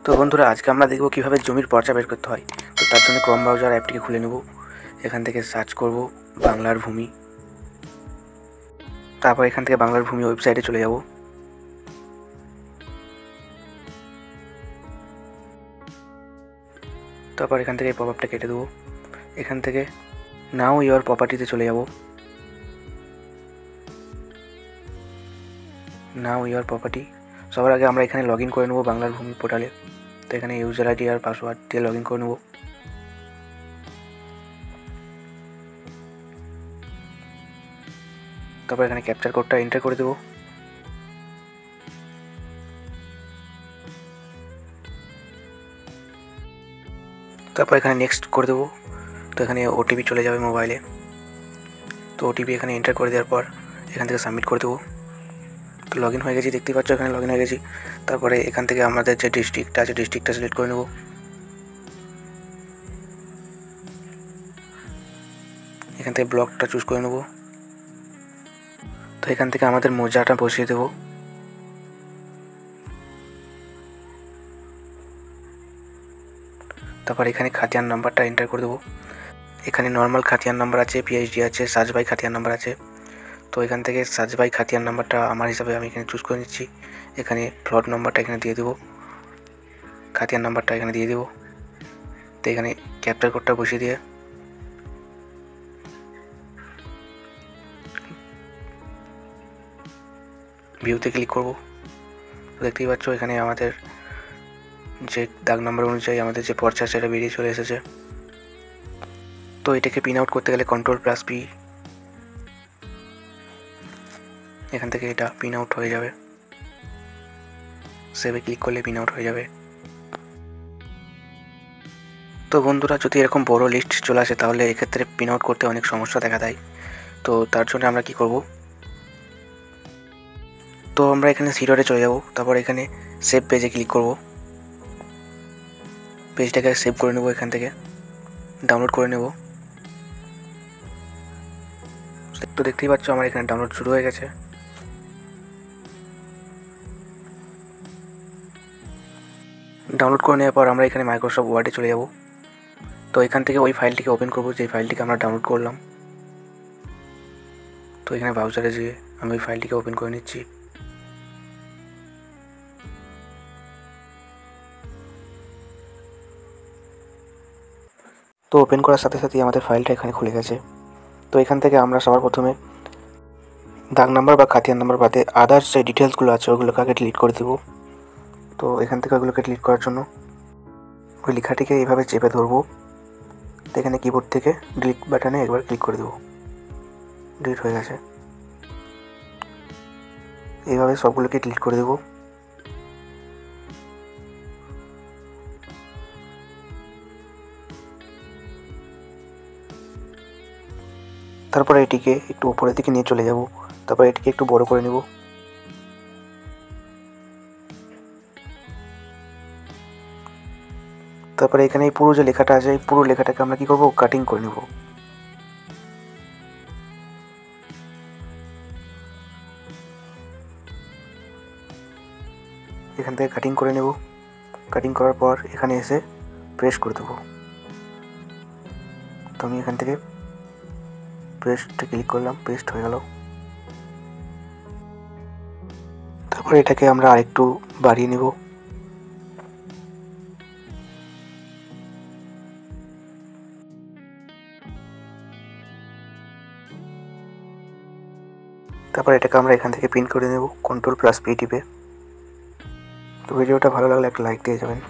তো বন্ধুরা, আজকে আমরা দেখব কীভাবে জমির পর্চা বের করতে হয়। তো তার জন্য ক্রোম ব্রাউজার অ্যাপটিকে খুলে নেব। এখান থেকে সার্চ করব বাংলার ভূমি। তারপর এখান থেকে বাংলার ভূমি ওয়েবসাইটে চলে যাব। তারপর এখান থেকে পপ আপটা কেটে দেবো। এখান থেকে নাও ইওর প্রপার্টিতে চলে যাব। নাও ইওর প্রপার্টি সবার আগে আমরা এখানে লগ ইন করে নেব বাংলার ভূমি পোর্টালে। তো এখানে ইউজার আইডি আর পাসওয়ার্ড দিয়ে লগ ইন করে নেব। তারপর এখানে ক্যাপচার কোডটা এন্টার করে দেবো। তারপর এখানে নেক্সট করে দেবো। তো এখানে ওটিপি চলে যাবে মোবাইলে। তো ওটিপি এখানে এন্টার করে দেওয়ার পর এখান থেকে সাবমিট করে দেবো। তো লগ ইন হয়ে গেছি, দেখতেই পাচ্ছ এখানে লগ ইন হয়ে গেছি। তারপরে এখান থেকে আমাদের যে ডিস্ট্রিক্টটা আছে ডিস্ট্রিক্টটা সিলেক্ট করে নেব। এখান থেকে ব্লকটা চুজ করে নেব। তো এখান থেকে আমাদের মৌজাটা বসিয়ে দেবো। তারপর এখানে খাতিয়ান নাম্বারটা এন্টার করে দেবো। এখানে নর্মাল খাতিয়ান নাম্বার আছে, পিএইচডি আছে, সার্চ বাই খাতিয়ান নাম্বার আছে। তো এখান থেকে সার্চ বাই খাতিয়ান নাম্বারটা আমার হিসাবে আমি এখানে চুজ করে নিচ্ছি। এখানে প্লট নাম্বারটা এখানে দিয়ে দেবো, খাতিয়ান নাম্বারটা এখানে দিয়ে দেবো। তো এখানে ক্যাপচার কোডটা বসিয়ে দিয়ে ভিউতে ক্লিক করব। দেখতেই পাচ্ছ এখানে আমাদের যে দাগ নাম্বার অনুযায়ী আমাদের যে পর্চা সেটা বেরিয়ে চলে এসেছে। তো এটাকে প্রিন্ট আউট করতে গেলে Ctrl+P, এখান থেকে এটা প্রিন্ট আউট হয়ে যাবে। সেভে ক্লিক করলে প্রিন্ট আউট হয়ে যাবে। তো বন্ধুরা, যদি এরকম বড় লিস্ট চলে আসে তাহলে এক্ষেত্রে প্রিন্ট আউট করতে অনেক সমস্যা দেখা দেয়। তো তার জন্য আমরা কি করব, তো আমরা এখানে সিডরে চলে যাব। তারপর এখানে সেভ পেজে ক্লিক করব। পেজটাকে সেভ করে নেব, এখান থেকে ডাউনলোড করে নেব। তো দেখতেই পাচ্ছ আমার এখানে ডাউনলোড শুরু হয়ে গেছে। ডাউনলোড করে নেওয়ার পর আমরা এখানে মাইক্রোসফট ওয়ার্ডে চলে যাব। তো এখান থেকে ওই ফাইলটিকে ওপেন করব যে ফাইলটিকে আমরা ডাউনলোড করলাম। তো এখানে ব্রাউজারে যেয়ে আমি ওই ফাইলটিকে ওপেন করে নিচ্ছি। তো ওপেন করার সাথে সাথেই আমাদের ফাইলটা এখানে খুলে গেছে। তো এখান থেকে আমরা সবার প্রথমে দাগ নাম্বার বা খাতিয়ান নাম্বার বাদে আদার্স যে ডিটেলসগুলো আছে ওগুলোকে আগে ডিলিট করে দেবো। তো এখান থেকে ওগুলোকে ডিলিট করার জন্য ওই লেখাটিকে এইভাবে চেপে ধরবো। তো এখানে কিবোর্ড থেকে ডিলিট বাটনে একবার ক্লিক করে দেবো। ডিলিট হয়ে গেছে। এইভাবে সবগুলোকে ডিলিট করে দেবো। তারপরে এটিকে একটু উপরের দিকে নিয়ে চলে যাব। তারপর এটিকে একটু বড় করে নেব। তারপরে এখানে এই পুরো যে লেখাটা আছে এই পুরো লেখাটাকে আমরা কি করব, কাটিং করে নেব। এখান থেকে কাটিং করে নেব। কাটিং করার পর এখানে এসে প্রেস করে দেবো। তো আমি এখান থেকে পেস্টে ক্লিক করলাম, পেস্ট হয়ে গেল। তারপর এটাকে আমরা আরেকটু বাড়িয়ে নেব। তারপর এটাকে আমরা এখান থেকে প্রিন্ট করে নেব Ctrl+P টিপে। তো ভিডিওটা ভালো লাগলে একটা লাইক দিয়ে যাবেন।